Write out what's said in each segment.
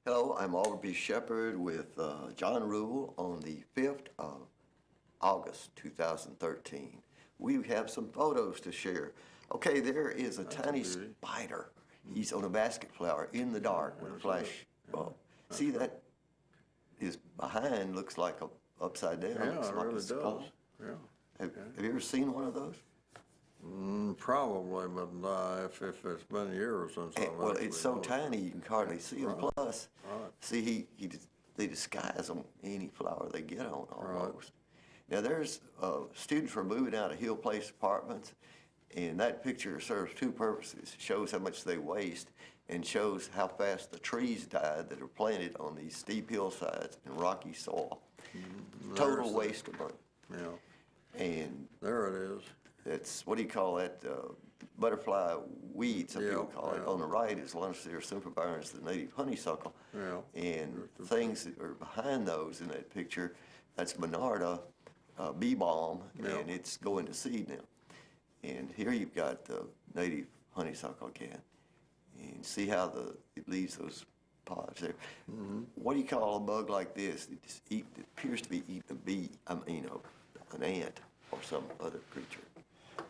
Hello, I'm Aubrey Shepherd with John Rule on the 5th of August 2013. We have some photos to share. Okay, there is a tiny spider. He's on a basket flower in the dark with a flash bulb. See that his behind looks like a upside down. Yeah, looks it like really a skull. does. Yeah. Have you ever seen one of those? Probably, but if it's been years since I've Well, actually it's so noticed tiny it. you can hardly see them. Right. Plus, Right. see, they disguise them any flower they get on almost. Now, there's students were moving out of Hill Place apartments, and that picture serves two purposes. It shows how much they waste and shows how fast the trees died that are planted on these steep hillsides and rocky soil. Total waste of money. Yeah, And there it is. it's, what do you call that? Butterfly weed, some people Yeah, call it. yeah. On the right is Lunacea sempervirens, the native honeysuckle. Yeah. And things that are behind those in that picture, that's Monarda bee balm, Yeah. and it's going to seed now. And here you've got the native honeysuckle again. And see how it leaves those pods there. What do you call a bug like this? It appears to be eating a bee, an ant or some other creature.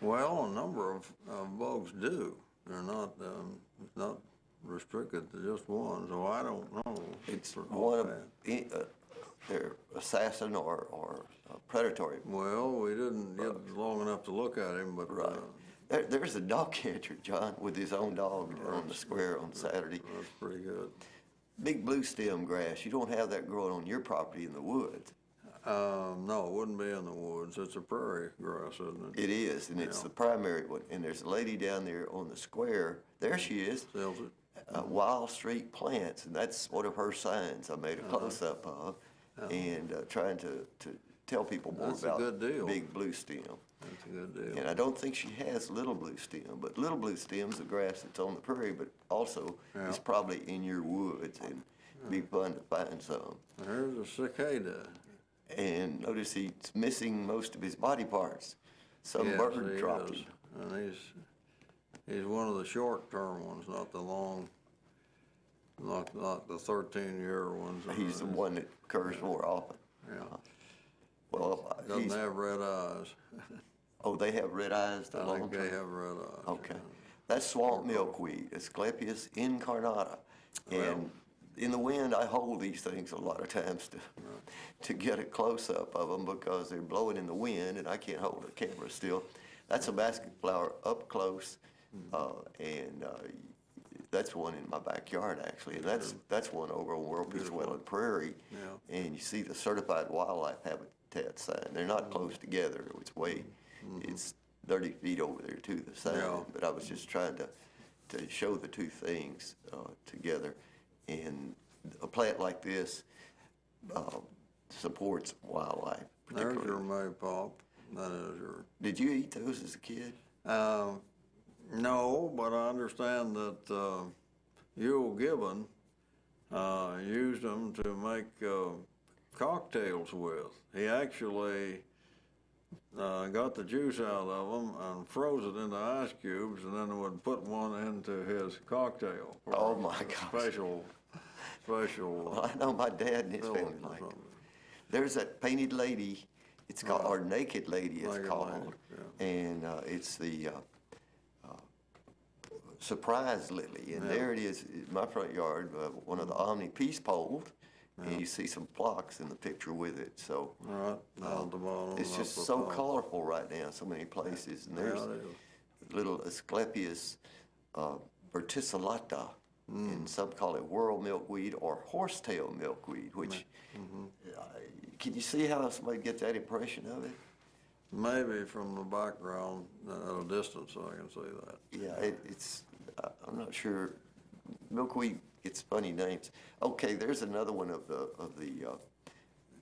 Well, a number of bugs do. They're not, it's not restricted to just one, so I don't know. It's one of their assassin or predatory. Well, we didn't get long enough to look at him, but There's a dog catcher, John, with his own dog on the square on Saturday. that's pretty good. Big blue stem grass. You don't have that growing on your property in the woods. No, it wouldn't be in the woods. It's a prairie grass, isn't it? It is, and it's the primary one. And there's a lady down there on the square. There she is. Sells it. Wild Street Plants, and that's one of her signs I made a close-up of, and trying to tell people more That's a about good deal. big blue stem. That's a good deal. And I don't think she has little blue stem, but little blue stem's the grass that's on the prairie, but also it's probably in your woods, and it'd be fun to find some. There's a cicada. And notice he's missing most of his body parts. Some Yes, bird he dropped is. him. And he's one of the short-term ones, not the long, not the 13-year ones. He's the one that occurs more often. Yeah. Well, Doesn't have red eyes. oh, they have red eyes. The I long think they have red eyes. Okay. That's swamp milkweed, Asclepias incarnata. And in the wind, I hold these things a lot of times to get a close-up of them because they're blowing in the wind and I can't hold the camera still. That's a basket flower up close, and that's one in my backyard actually, and that's one over on World Peace Well and Prairie. And you see the certified wildlife habitat sign. They're not close together. It's 30 feet over there to the sign. But I was just trying to show the two things together. And a plant like this supports wildlife. There's your maypop. That is your. Did you eat those as a kid? No, but I understand that Yule Gibbon used them to make cocktails with. He actually got the juice out of them and froze it into ice cubes, and then would put one into his cocktail. Oh my gosh! Special. Well, I know my dad and his family liked it. There's that painted lady. It's called, or naked lady. It's called, and it's the surprise lily. And there it is in my front yard, one of the Omni peace poles. And you see some phlox in the picture with it. So Down the bottom, it's just so colorful right now, so many places. And there's little Asclepias verticillata, and some call it whirl milkweed or horsetail milkweed, which, can you see how somebody gets that impression of it? Maybe from the background at a distance, I can see that. Yeah, it's, I'm not sure. Milkweed gets funny names. Okay, there's another one of the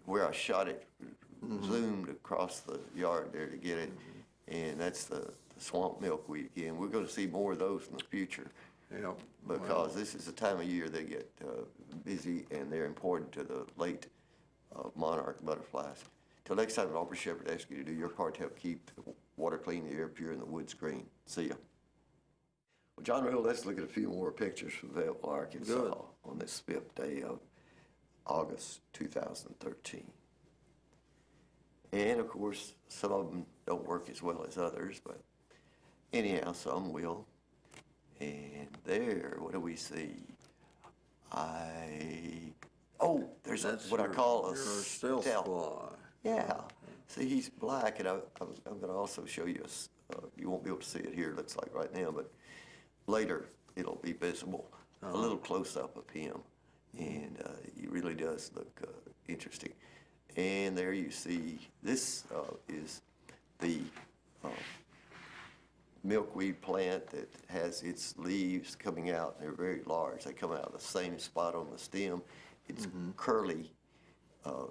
where I shot it, zoomed across the yard there to get it, and that's the swamp milkweed again. We're going to see more of those in the future. Because this is the time of year they get busy and they're important to the late monarch butterflies. Till next time, Aubrey Shepherd asks you to do your part to help keep the water clean, the air pure, and the woods green. See ya. Well, John Rule, let's look at a few more pictures from Fayetteville, Arkansas Good. on this 5th day of August 2013. And of course, some of them don't work as well as others, but anyhow, some will. And there, what do we see? There's what I call a stealth fly. Yeah. See, he's black, and I'm going to also show you, you won't be able to see it here, it looks like right now, but later it'll be visible, a little close-up of him, and he really does look interesting. And there you see, this is the milkweed plant that has its leaves coming out, and they're very large. They come out of the same spot on the stem. It's curly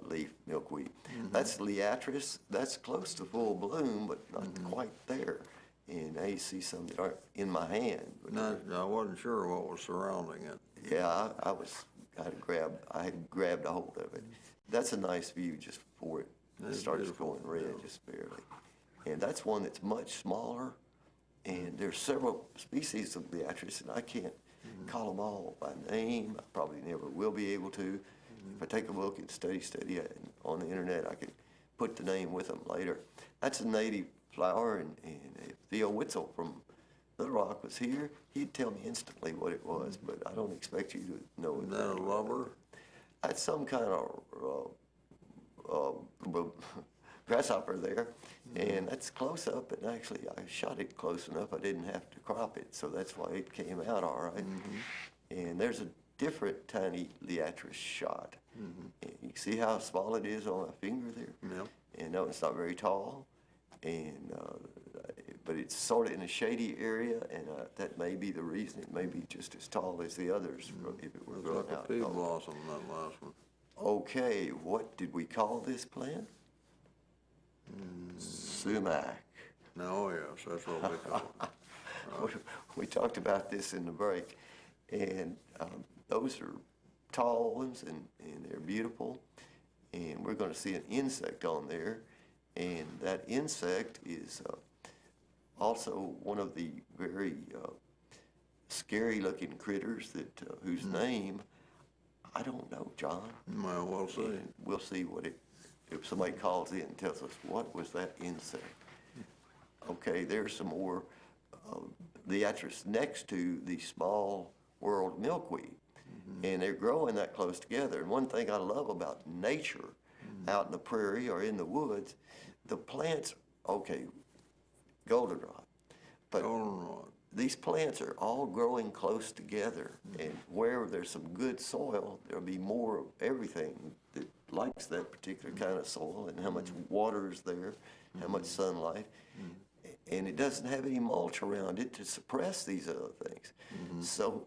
leaf milkweed. That's Liatris. That's close to full bloom, but not quite there. And now you see some that aren't in my hand. I wasn't sure what was surrounding it. Yeah, I had grabbed a hold of it. That's a nice view just before it starts going red, just barely. And that's one that's much smaller. And there's several species of Liatris, and I can't call them all by name. I probably never will be able to. If I take a look and study on the internet, I could put the name with them later. That's a native flower, and if Theo Witzel from Little Rock was here, he'd tell me instantly what it was, but I don't expect you to know it. Is that a lover? That's some kind of grasshopper there, and that's close up, and actually I shot it close enough I didn't have to crop it, so that's why it came out all right. And there's a different tiny Liatris shot. And you can see how small it is on my finger there? Yep. And no, it's not very tall, and but it's sort of in a shady area, and that may be the reason. It may be just as tall as the others if it were growing Like a out. pea blossom, that last one. Okay, what did we call this plant? Sumac. Oh, yes, that's what we call it. We talked about this in the break, and those are tall ones, and they're beautiful, and we're going to see an insect on there, and that insect is also one of the very scary-looking critters that whose name I don't know, John. Well, we'll see. And we'll see what it, if somebody calls in and tells us what was that insect. Okay, there's some more Liatris next to the small world milkweed, and they're growing that close together. And one thing I love about nature out in the prairie or in the woods, the plants, okay, goldenrod, but Goldenrod. these plants are all growing close together, and where there's some good soil, there'll be more of everything that likes that particular kind of soil, and how much water is there, how much sunlight, and it doesn't have any mulch around it to suppress these other things. So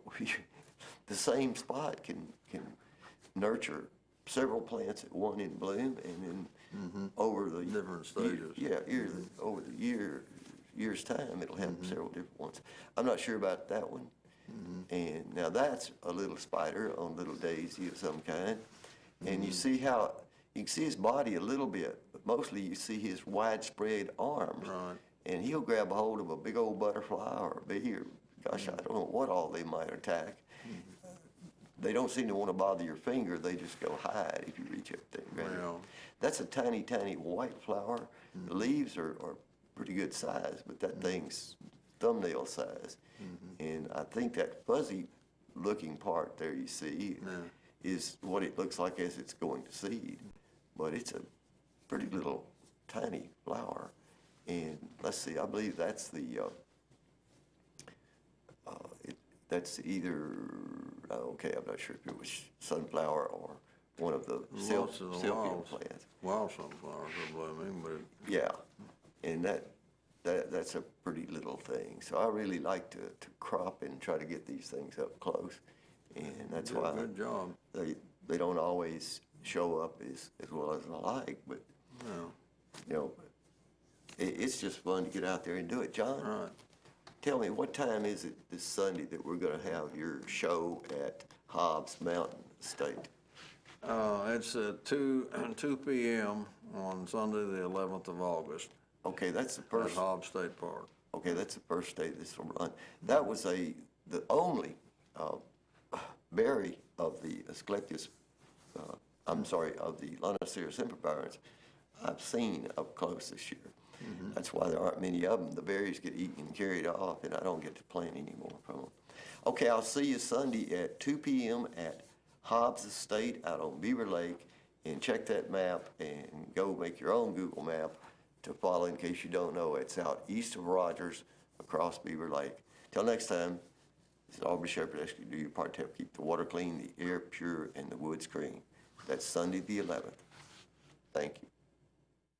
the same spot can nurture several plants at one in bloom, and then over the Different stages. over the year's time, it'll have several different ones. I'm not sure about that one. And now that's a little spider on little daisy of some kind. And you see how, you can see his body a little bit, but mostly you see his widespread arms. Right. And he'll grab a hold of a big old butterfly or a bee, or gosh, I don't know what all they might attack. They don't seem to want to bother your finger. They just go hide if you reach up there and grab it. Well. That's a tiny, tiny white flower. The leaves are pretty good size, but that thing's thumbnail size. And I think that fuzzy looking part there you see is what it looks like as it's going to seed. But it's a pretty little tiny flower. And let's see, I believe that's the, that's either, okay, I'm not sure if it was sunflower or one of the silkworm plants. Wild sunflowers are blooming, but Yeah, and that's a pretty little thing. So I really like to crop and try to get these things up close, and that's why good job. they don't always show up as well as I like. But No. you know, it's just fun to get out there and do it. John, Right. tell me, what time is it this Sunday that we're going to have your show at Hobbs Mountain Estate? It's at 2 p.m. on Sunday, the 11th of August, Okay, that's the at first. Hobbs State Park. Okay, that's the first state this will run. That was the only berry of the Asclepius, of the Lonoceros sempervirens I've seen up close this year. That's why there aren't many of them. The berries get eaten and carried off, and I don't get to plant any more from them. Okay, I'll see you Sunday at 2 p.m. at Hobbs Estate out on Beaver Lake, and check that map and go make your own Google map to follow in case you don't know. It's out east of Rogers across Beaver Lake. Till next time, this is Aubrey Shepherd asking you to do your part to help keep the water clean, the air pure, and the woods green. That's Sunday the 11th. Thank you.